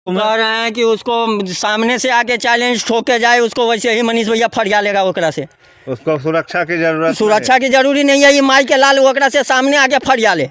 कह रहे हैं कि उसको सामने से आके चैलेंज ठोक के जाए, उसको वैसे ही मनीष भैया फरिया लेगा ओकरा से। उसको सुरक्षा की जरूरत सुरक्षा की जरूरी नहीं है। ये माई के लाल ओकरा से सामने आके फरिया ले।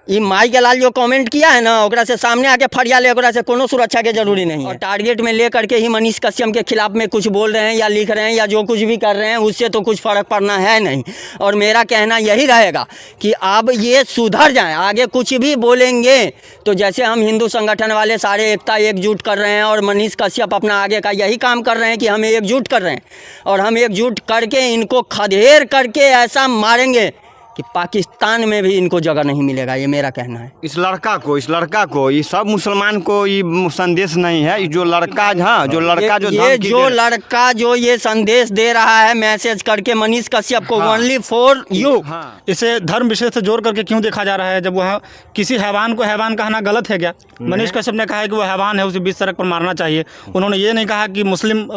ये माई के लाल जो कमेंट किया है ना, ओकरा से सामने आके फरिया ले, ओकरा से कोनो सुरक्षा के जरूरी नहीं है। और टारगेट में ले करके ही मनीष कश्यप के खिलाफ में कुछ बोल रहे हैं या लिख रहे हैं या जो कुछ भी कर रहे हैं, उससे तो कुछ फर्क पड़ना है नहीं। और मेरा कहना यही रहेगा कि अब ये सुधर जाएं। आगे कुछ भी बोलेंगे तो जैसे हम हिंदू संगठन वाले सारे एकता एकजुट कर रहे हैं और मनीष कश्यप अपना आगे का यही काम कर रहे हैं कि हमें एकजुट कर रहे हैं, और हम एकजुट करके इनको खदेड़ करके ऐसा मारेंगे कि पाकिस्तान में भी इनको जगह नहीं मिलेगा। ये मेरा कहना है। इस लड़का को ये सब मुसलमान को ये संदेश नहीं है। ये जो लड़का हाँ जो लड़का जो ये जो लड़का जो ये संदेश दे रहा है मैसेज करके मनीष कश्यप को, ओनली फॉर यू। इसे धर्म विषय से जोड़ करके क्यों देखा जा रहा है? जब वह किसी हैवान को हैवान कहना गलत है क्या? मनीष कश्यप ने कहा है कि वो हैवान है, उसे बीच सड़क पर मारना चाहिए। उन्होंने ये नहीं कहा कि मुस्लिम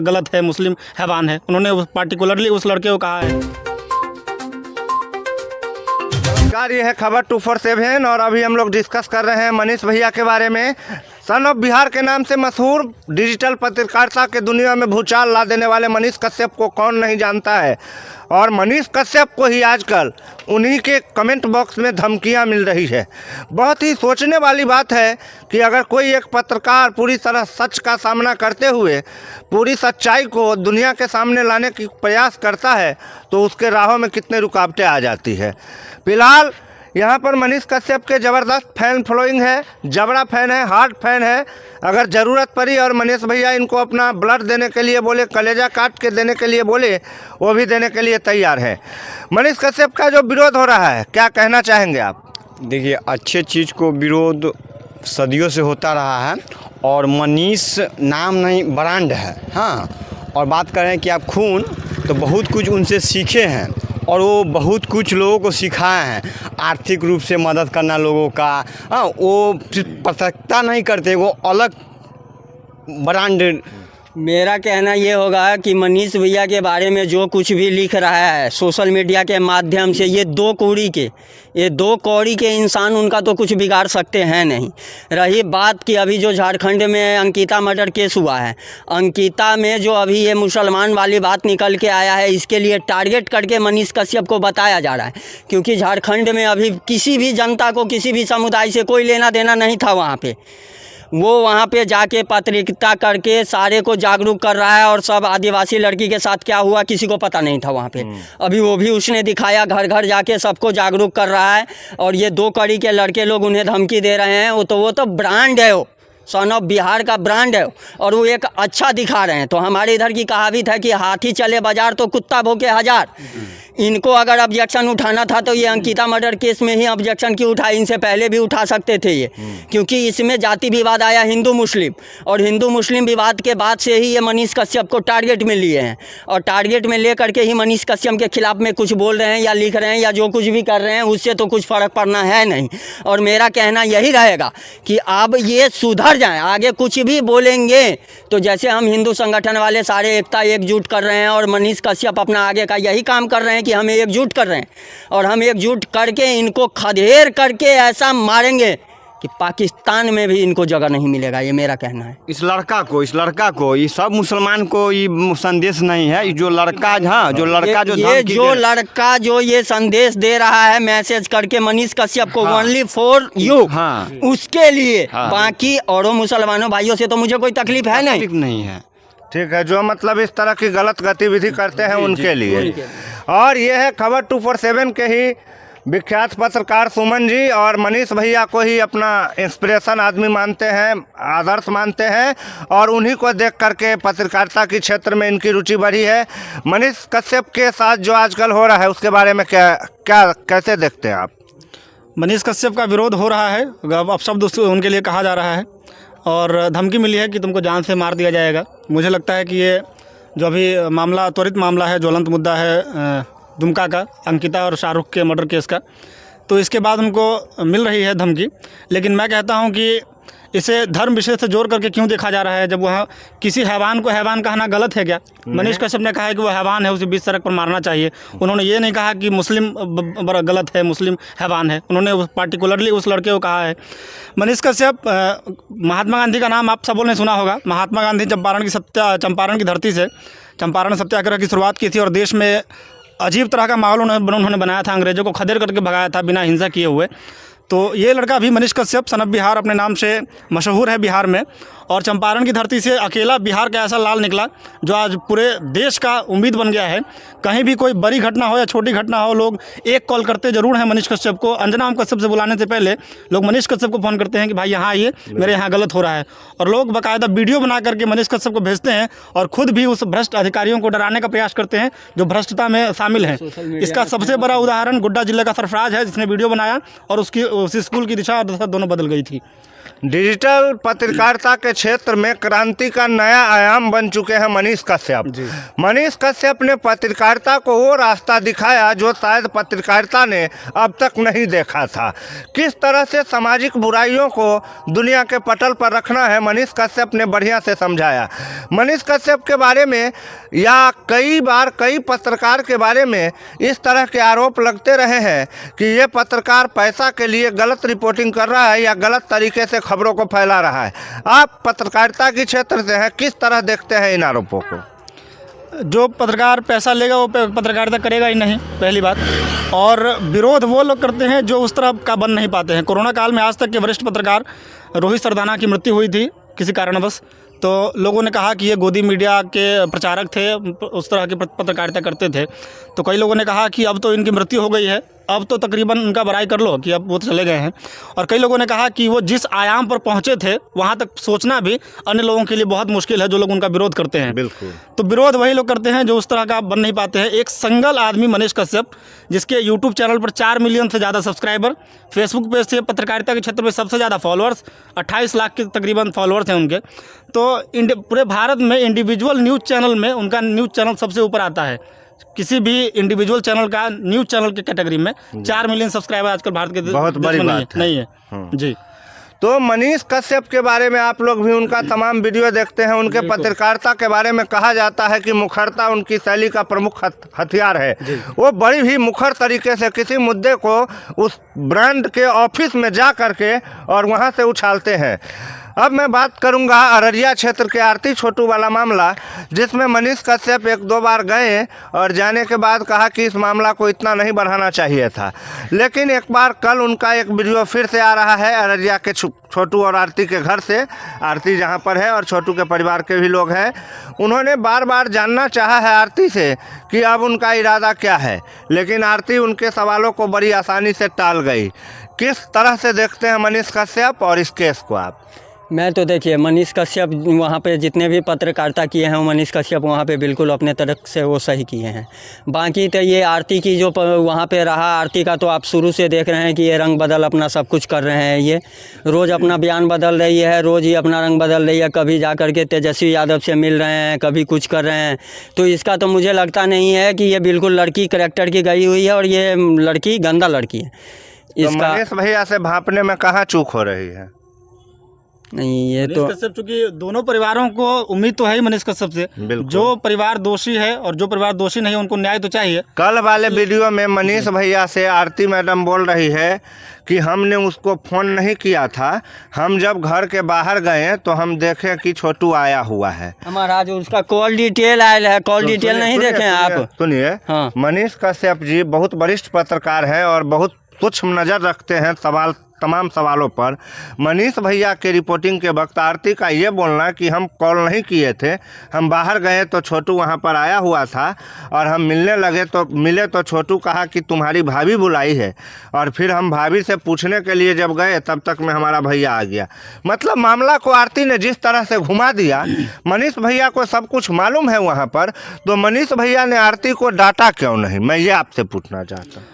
गलत है, मुस्लिम हैवान है। उन्होंने पार्टिकुलरली उस लड़के को कहा है। ये है खबर 247 और अभी हम लोग डिस्कस कर रहे हैं मनीष भैया के बारे में। सन ऑफ बिहार के नाम से मशहूर डिजिटल पत्रकारिता के दुनिया में भूचाल ला देने वाले मनीष कश्यप को कौन नहीं जानता है। और मनीष कश्यप को ही आजकल उन्हीं के कमेंट बॉक्स में धमकियां मिल रही है। बहुत ही सोचने वाली बात है कि अगर कोई एक पत्रकार पूरी तरह सच का सामना करते हुए पूरी सच्चाई को दुनिया के सामने लाने की प्रयास करता है तो उसके राहों में कितने रुकावटें आ जाती है। फिलहाल यहाँ पर मनीष कश्यप के ज़बरदस्त फैन फॉलोइंग है, जबड़ा फैन है, हार्ड फैन है। अगर ज़रूरत पड़ी और मनीष भैया इनको अपना ब्लड देने के लिए बोले, कलेजा काट के देने के लिए बोले, वो भी देने के लिए तैयार है। मनीष कश्यप का जो विरोध हो रहा है, क्या कहना चाहेंगे आप? देखिए, अच्छे चीज़ को विरोध सदियों से होता रहा है और मनीष नाम नहीं ब्रांड है। हाँ, और बात करें कि आप खून, तो बहुत कुछ उनसे सीखे हैं और वो बहुत कुछ लोगों को सिखाए हैं। आर्थिक रूप से मदद करना लोगों का। हाँ, वो पत्रकारिता नहीं करते, वो अलग ब्रांड। मेरा कहना ये होगा कि मनीष भैया के बारे में जो कुछ भी लिख रहा है सोशल मीडिया के माध्यम से, ये दो कौड़ी के इंसान उनका तो कुछ बिगाड़ सकते हैं नहीं। रही बात कि अभी जो झारखंड में अंकिता मर्डर केस हुआ है, अंकिता में जो अभी ये मुसलमान वाली बात निकल के आया है, इसके लिए टारगेट करके मनीष कश्यप को बताया जा रहा है। क्योंकि झारखंड में अभी किसी भी जनता को, किसी भी समुदाय से कोई लेना देना नहीं था वहाँ पे। वो वहाँ पे जाके पत्रकारिता करके सारे को जागरूक कर रहा है। और सब आदिवासी लड़की के साथ क्या हुआ किसी को पता नहीं था वहाँ पे। अभी वो भी उसने दिखाया, घर घर जाके सबको जागरूक कर रहा है। और ये 2 कड़ी के लड़के लोग उन्हें धमकी दे रहे हैं। वो तो ब्रांड है, वो सन ऑफ बिहार का ब्रांड है और वो एक अच्छा दिखा रहे हैं। तो हमारे इधर की कहावत है कि हाथी चले बाजार तो कुत्ता भौंके हजार। इनको अगर ऑब्जेक्शन उठाना था तो ये अंकिता मर्डर केस में ही ऑब्जेक्शन क्यों उठाए? इनसे पहले भी उठा सकते थे ये, क्योंकि इसमें जाति विवाद आया हिंदू मुस्लिम, और हिंदू मुस्लिम विवाद के बाद से ही ये मनीष कश्यप को टारगेट में लिए हैं। और टारगेट में ले करके ही मनीष कश्यप के खिलाफ में कुछ बोल रहे हैं या लिख रहे हैं या जो कुछ भी कर रहे हैं, उससे तो कुछ फ़र्क पड़ना है नहीं। और मेरा कहना यही रहेगा कि अब ये सुधर जाएं। आगे कुछ भी बोलेंगे तो जैसे हम हिंदू संगठन वाले सारे एकता एकजुट कर रहे हैं और मनीष कश्यप अपना आगे का यही काम कर रहे हैं कि हमें एकजुट कर रहे हैं, और हम एकजुट करके इनको खदेड़ करके ऐसा मारेंगे कि पाकिस्तान में भी इनको जगह नहीं मिलेगा। ये मेरा कहना है। इस लड़का को ये सब मुसलमान को ये संदेश नहीं है। ये जो लड़का हाँ जो लड़का जो लड़का जो ये संदेश दे रहा है मैसेज करके मनीष कश्यप को, ओनली फॉर यू। हाँ, उसके लिए। हाँ, बाकी औरों मुसलमानों भाइयों से तो मुझे कोई तकलीफ है नहीं है। ठीक है, जो मतलब इस तरह की गलत गतिविधि करते हैं उनके लिए। और ये है खबर 247 के ही विख्यात पत्रकार सुमन जी, और मनीष भैया को ही अपना इंस्पिरेशन आदमी मानते हैं, आदर्श मानते हैं, और उन्हीं को देख करके पत्रकारिता के क्षेत्र में इनकी रुचि बढ़ी है। मनीष कश्यप के साथ जो आजकल हो रहा है उसके बारे में कैसे देखते हैं आप? मनीष कश्यप का विरोध हो रहा है, अब शब्द उनके लिए कहा जा रहा है और धमकी मिली है कि तुमको जान से मार दिया जाएगा। मुझे लगता है कि ये जो अभी मामला, त्वरित मामला है, ज्वलंत मुद्दा है दुमका का, अंकिता और शाहरुख के मर्डर केस का, तो इसके बाद उनको मिल रही है धमकी। लेकिन मैं कहता हूं कि इसे धर्म विषय से जोड़ करके क्यों देखा जा रहा है? जब वहाँ किसी हैवान को हैवान कहना गलत है क्या? मनीष कश्यप ने कहा है कि वो हैवान है, उसे बीच सड़क पर मारना चाहिए। उन्होंने ये नहीं कहा कि मुस्लिम गलत है, मुस्लिम हैवान है। उन्होंने पार्टिकुलरली उस लड़के को कहा है। मनीष कश्यप, महात्मा गांधी का नाम आप सबों ने सुना होगा। महात्मा गांधी चंपारण की धरती से चंपारण सत्याग्रह की शुरुआत की थी और देश में अजीब तरह का माहौल उन्होंने बनाया था, अंग्रेज़ों को खदेड़ करके भगाया था बिना हिंसा किए हुए। तो ये लड़का भी मनीष कश्यप सन ऑफ बिहार अपने नाम से मशहूर है बिहार में, और चंपारण की धरती से अकेला बिहार का ऐसा लाल निकला जो आज पूरे देश का उम्मीद बन गया है। कहीं भी कोई बड़ी घटना हो या छोटी घटना हो, लोग एक कॉल करते ज़रूर हैं मनीष कश्यप को। अंजना हम कश्यप से बुलाने से पहले लोग मनीष कश्यप को फ़ोन करते हैं कि भाई यहाँ आइए, मेरे यहाँ गलत हो रहा है। और लोग बाकायदा वीडियो बना करके मनीष कश्यप को भेजते हैं और ख़ुद भी उस भ्रष्ट अधिकारियों को डराने का प्रयास करते हैं जो भ्रष्टता में शामिल हैं। इसका सबसे बड़ा उदाहरण गोड्डा जिले का सरफराज है, जिसने वीडियो बनाया और उसी स्कूल की दिशा और दशा दोनों बदल गई थी। डिजिटल पत्रकारिता के क्षेत्र में क्रांति का नया आयाम बन चुके हैं मनीष कश्यप। मनीष कश्यप ने पत्रकारिता को वो रास्ता दिखाया जो शायद पत्रकारिता ने अब तक नहीं देखा था। किस तरह से सामाजिक बुराइयों को दुनिया के पटल पर रखना है, मनीष कश्यप ने बढ़िया से समझाया। मनीष कश्यप के बारे में या कई बार कई पत्रकार के बारे में इस तरह के आरोप लगते रहे हैं कि ये पत्रकार पैसा के लिए गलत रिपोर्टिंग कर रहा है या गलत तरीके से खबरों को फैला रहा है। आप पत्रकारिता के क्षेत्र से हैं, किस तरह देखते हैं इन आरोपों को? जो पत्रकार पैसा लेगा वो पत्रकारिता करेगा ही नहीं, पहली बात। और विरोध वो लोग करते हैं जो उस तरह का बन नहीं पाते हैं। कोरोना काल में आज तक के वरिष्ठ पत्रकार रोहित सरदाना की मृत्यु हुई थी किसी कारणवश, तो लोगों ने कहा कि ये गोदी मीडिया के प्रचारक थे, उस तरह की पत्रकारिता करते थे। तो कई लोगों ने कहा कि अब तो इनकी मृत्यु हो गई है, अब तो तकरीबन उनका बड़ाई कर लो कि अब वो तो चले गए हैं। और कई लोगों ने कहा कि वो जिस आयाम पर पहुंचे थे वहां तक सोचना भी अन्य लोगों के लिए बहुत मुश्किल है, जो लोग उनका विरोध करते हैं। बिल्कुल। तो विरोध वही लोग करते हैं जो उस तरह का बन नहीं पाते हैं। एक सिंगल आदमी मनीष कश्यप, जिसके यूट्यूब चैनल पर 4 मिलियन से ज़्यादा सब्सक्राइबर, फेसबुक पेज से पत्रकारिता के क्षेत्र में सबसे ज़्यादा फॉलोअर्स, 28 लाख के तकरीबन फॉलोअर्स हैं उनके। तो पूरे भारत में इंडिविजुअल न्यूज़ चैनल में उनका न्यूज़ चैनल सबसे ऊपर आता है। किसी भी इंडिविजुअल चैनल का न्यूज़ चैनल के कैटेगरी में 4 मिलियन सब्सक्राइबर आजकल भारत के बहुत बड़ी बात नहीं है। जी। तो मनीष कश्यप के बारे में आप लोग भी उनका तमाम वीडियो देखते हैं। उनके पत्रकारिता के बारे में कहा जाता है कि मुखरता उनकी शैली का प्रमुख हथियार है। वो बड़ी ही मुखर तरीके से किसी मुद्दे को उस ब्रांड के ऑफिस में जा करके और वहाँ से उछालते हैं। अब मैं बात करूंगा अररिया क्षेत्र के आरती छोटू वाला मामला, जिसमें मनीष कश्यप 1-2 बार गए और जाने के बाद कहा कि इस मामला को इतना नहीं बढ़ाना चाहिए था। लेकिन एक बार कल उनका एक वीडियो फिर से आ रहा है अररिया के छोटू और आरती के घर से। आरती जहां पर है और छोटू के परिवार के भी लोग हैं। उन्होंने बार बार जानना चाहा है आरती से कि अब उनका इरादा क्या है, लेकिन आरती उनके सवालों को बड़ी आसानी से टाल गई। किस तरह से देखते हैं मनीष कश्यप और इस केस को आप? मैं तो देखिए मनीष कश्यप वहाँ पे जितने भी पत्रकारिता किए हैं, मनीष कश्यप वहाँ पे बिल्कुल अपने तरफ से वो सही किए हैं। बाकी तो ये आरती की जो वहाँ पे रहा, आरती का तो आप शुरू से देख रहे हैं कि ये रंग बदल अपना सब कुछ कर रहे हैं। ये रोज़ अपना बयान बदल रही है, रोज़ ही अपना रंग बदल रही है। कभी जा कर के तेजस्वी यादव से मिल रहे हैं, कभी कुछ कर रहे हैं। तो इसका तो मुझे लगता नहीं है कि ये बिल्कुल लड़की करैक्टर की गई हुई है और ये लड़की गंदा लड़की है। इसका मनीष भैया से भांपने में कहाँ चूक हो रही है? नहीं, ये तो कश्यप, चूंकि दोनों परिवारों को उम्मीद तो है ही मनीष कश्यप से। जो परिवार दोषी है और जो परिवार दोषी नहीं है उनको न्याय तो चाहिए। कल वाले वीडियो में मनीष भैया से आरती मैडम बोल रही है कि हमने उसको फ़ोन नहीं किया था, हम जब घर के बाहर गए तो हम देखे कि छोटू आया हुआ है। हमारा जो उसका कॉल डिटेल आया है, कॉल डिटेल नहीं देखे हैं आप? सुनिए, हाँ। मनीष कश्यप जी बहुत वरिष्ठ पत्रकार हैं और बहुत सूक्ष्म नज़र रखते हैं तमाम सवालों पर। मनीष भैया के रिपोर्टिंग के वक्त आरती का ये बोलना कि हम कॉल नहीं किए थे, हम बाहर गए तो छोटू वहाँ पर आया हुआ था और हम मिले तो छोटू कहा कि तुम्हारी भाभी बुलाई है, और फिर हम भाभी से पूछने के लिए जब गए तब तक में हमारा भैया आ गया। मतलब मामला को आरती ने जिस तरह से घुमा दिया, मनीष भैया को सब कुछ मालूम है वहाँ पर, तो मनीष भैया ने आरती को डांटा क्यों नहीं, मैं ये आपसे पूछना चाहता हूँ।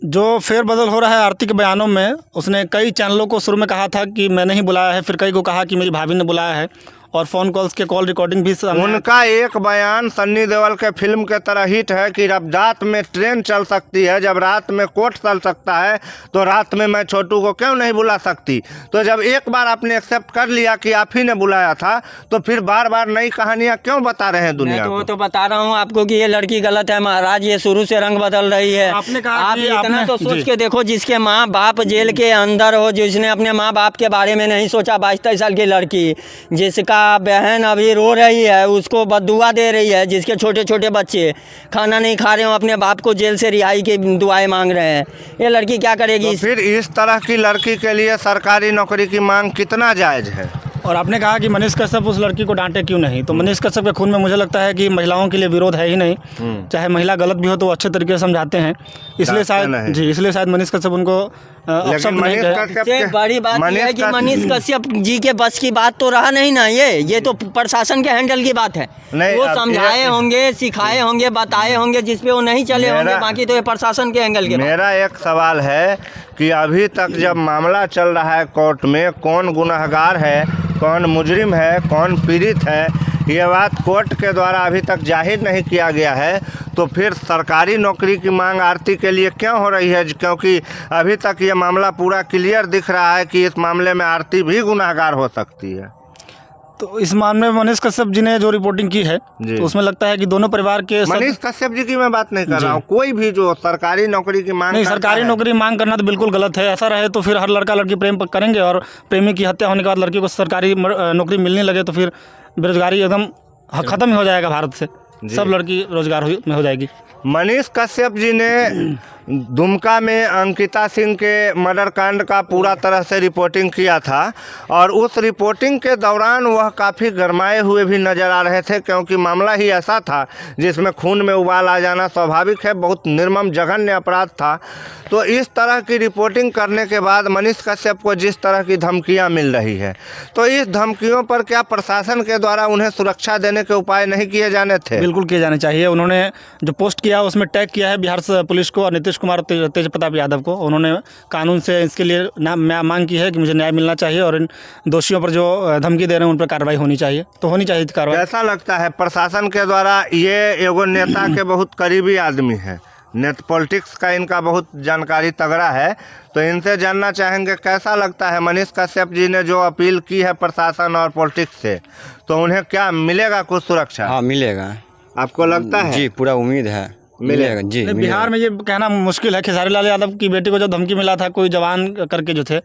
जो फेरबदल हो रहा है आरती के बयानों में, उसने कई चैनलों को शुरू में कहा था कि मैंने ही बुलाया है, फिर कई को कहा कि मेरी भाभी ने बुलाया है, और फ़ोन कॉल्स के कॉल रिकॉर्डिंग भी सामने उनका एक बयान सन्नी देओल के फिल्म के तरह हिट है कि जब रात में ट्रेन चल सकती है, जब रात में कोर्ट चल सकता है, तो रात में मैं छोटू को क्यों नहीं बुला सकती। तो जब एक बार आपने एक्सेप्ट कर लिया कि आप ही ने बुलाया था, तो फिर बार बार नई कहानियां क्यों बता रहे हैं दुनिया वो को? तो बता रहा हूँ आपको कि ये लड़की गलत है महाराज, ये शुरू से रंग बदल रही है। आपने कहा आप कि इतना आपने- तो सोच जी। के देखो, जिसके माँ बाप जेल के अंदर हो, जिसने अपने माँ बाप के बारे में नहीं सोचा, 22-23 साल की लड़की जिसका बहन अभी रो रही है, उसको बद्दुआ दे रही है, जिसके छोटे छोटे बच्चे खाना नहीं खा रहे हो, अपने बाप को जेल से रिहाई की दुआएं मांग रहे हैं, ये लड़की क्या करेगी? तो फिर इस तरह की लड़की के लिए सरकारी नौकरी की मांग कितना जायज़ है? और आपने कहा कि मनीष कश्यप उस लड़की को डांटे क्यों नहीं, तो मनीष कश्यप के खून में मुझे लगता है कि महिलाओं के लिए विरोध है ही नहीं। चाहे महिला गलत भी हो तो वो अच्छे तरीके से समझाते हैं, इसलिए नहीं। शायद जी, इसलिए शायद मनीष कश्यप उनको अपशब्द नहीं मनीष कहे। कश्यप सबसे के- बड़ी बात यह है कि कश्यप- मनीष कश्यप जी के बस की बात तो रहा नहीं ना, ये तो प्रशासन के हैंडल की बात है। नहीं, वो अब समझाए ये- होंगे, सिखाए होंगे, बताए होंगे, जिसपे वो नहीं चले मेरा- होंगे, बाकी तो ये प्रशासन के हैंडल के बात। मेरा एक सवाल है कि अभी तक जब मामला चल रहा है कोर्ट में, कौन गुनहगार है, कौन मुजरिम है, कौन पीड़ित है, ये बात कोर्ट के द्वारा अभी तक जाहिर नहीं किया गया है, तो फिर सरकारी नौकरी की मांग आरती के लिए क्यों हो रही है? क्योंकि अभी तक ये मामला पूरा क्लियर दिख रहा है कि इस मामले में आरती भी गुनहगार हो सकती है। तो इस मामले में मनीष कश्यप जी ने जो रिपोर्टिंग की है, जी। तो उसमें लगता है कि दोनों परिवार के मनीष कश्यप जी की मैं बात नहीं कर रहा हूँ, कोई भी जो सरकारी नौकरी की मांग नहीं, करता सरकारी है। नौकरी मांग करना तो बिल्कुल गलत है। ऐसा रहे तो फिर हर लड़का लड़की प्रेम करेंगे और प्रेमी की हत्या होने के बाद लड़की को सरकारी नौकरी मिलने लगे तो फिर बेरोजगारी एकदम खत्म ही हो जाएगा भारत से, सब लड़की रोजगार में हो जाएगी। मनीष कश्यप जी ने दुमका में अंकिता सिंह के मर्डर कांड का पूरा तरह से रिपोर्टिंग किया था और उस रिपोर्टिंग के दौरान वह काफ़ी गरमाए हुए भी नज़र आ रहे थे, क्योंकि मामला ही ऐसा था जिसमें खून में उबाल आ जाना स्वाभाविक है, बहुत निर्मम जघन्य अपराध था। तो इस तरह की रिपोर्टिंग करने के बाद मनीष कश्यप को जिस तरह की धमकियां मिल रही है, तो इस धमकियों पर क्या प्रशासन के द्वारा उन्हें सुरक्षा देने के उपाय नहीं किए जाने थे? बिल्कुल किए जाने चाहिए। उन्होंने जो पोस्ट किया उसमें टैग किया है बिहार पुलिस को और नीतीश कुमार तेज प्रताप यादव को। उन्होंने कानून से इसके लिए मांग की है कि मुझे न्याय मिलना चाहिए और इन दोषियों पर जो धमकी दे रहे हैं उन पर कार्रवाई होनी चाहिए, तो होनी चाहिए कार्रवाई। कैसा लगता है प्रशासन के द्वारा? ये एगो नेता के बहुत करीबी आदमी है, नेट पॉलिटिक्स का इनका बहुत जानकारी तगड़ा है, तो इनसे जानना चाहेंगे कैसा लगता है मनीष कश्यप जी ने जो अपील की है प्रशासन और पॉलिटिक्स से, तो उन्हें क्या मिलेगा कुछ सुरक्षा? हाँ मिलेगा, आपको लगता है? जी पूरा उम्मीद है मिलेगा जी। नहीं, बिहार में ये कहना मुश्किल है। खेसारी लाल यादव की बेटी को जब धमकी मिला था कोई जवान करके जो थे,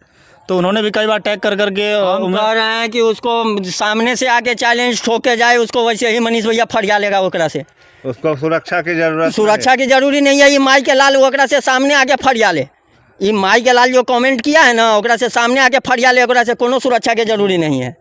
तो उन्होंने भी कई बार टैग कर करके हम कह रहे हैं कि उसको सामने से आके चैलेंज ठोके जाए, उसको वैसे ही मनीष भैया फरिया लेगा ओकरा से। उसको सुरक्षा की जरूरत सुरक्षा की जरूरी नहीं है, ये माई के लाल ओकरा से सामने आके फरिया ले। ये माई के लाल जो कमेंट किया है ना, ओकरा से सामने आके फरिया ले, ओकरा से कोनो सुरक्षा के जरूरी नहीं है।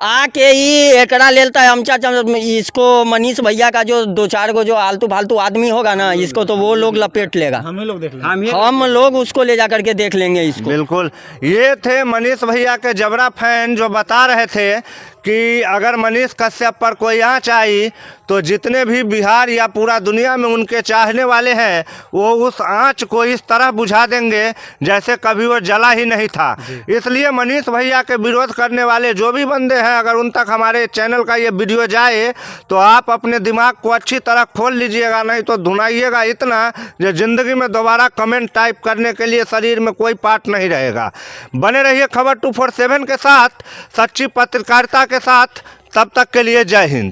आके ही एकरा लेता है हमचा, इसको मनीष भैया का जो 2-4 गो जो आलतू फालतू आदमी होगा ना, इसको तो वो लोग लपेट लेगा। हम ही लोग देख लेंगे। हम लोग उसको ले जा करके देख लेंगे इसको। बिल्कुल। ये थे मनीष भैया के जबरा फैन जो बता रहे थे कि अगर मनीष कश्यप पर कोई आँच आई तो जितने भी बिहार या पूरा दुनिया में उनके चाहने वाले हैं वो उस आँच को इस तरह बुझा देंगे जैसे कभी वो जला ही नहीं था। इसलिए मनीष भैया के विरोध करने वाले जो भी बंदे हैं, अगर उन तक हमारे चैनल का ये वीडियो जाए तो आप अपने दिमाग को अच्छी तरह खोल लीजिएगा, नहीं तो धुनाइएगा इतना जो ज़िंदगी में दोबारा कमेंट टाइप करने के लिए शरीर में कोई पार्ट नहीं रहेगा। बने रहिए खबर 247 के साथ, सच्ची पत्रकारिता के साथ। तब तक के लिए जय हिंद।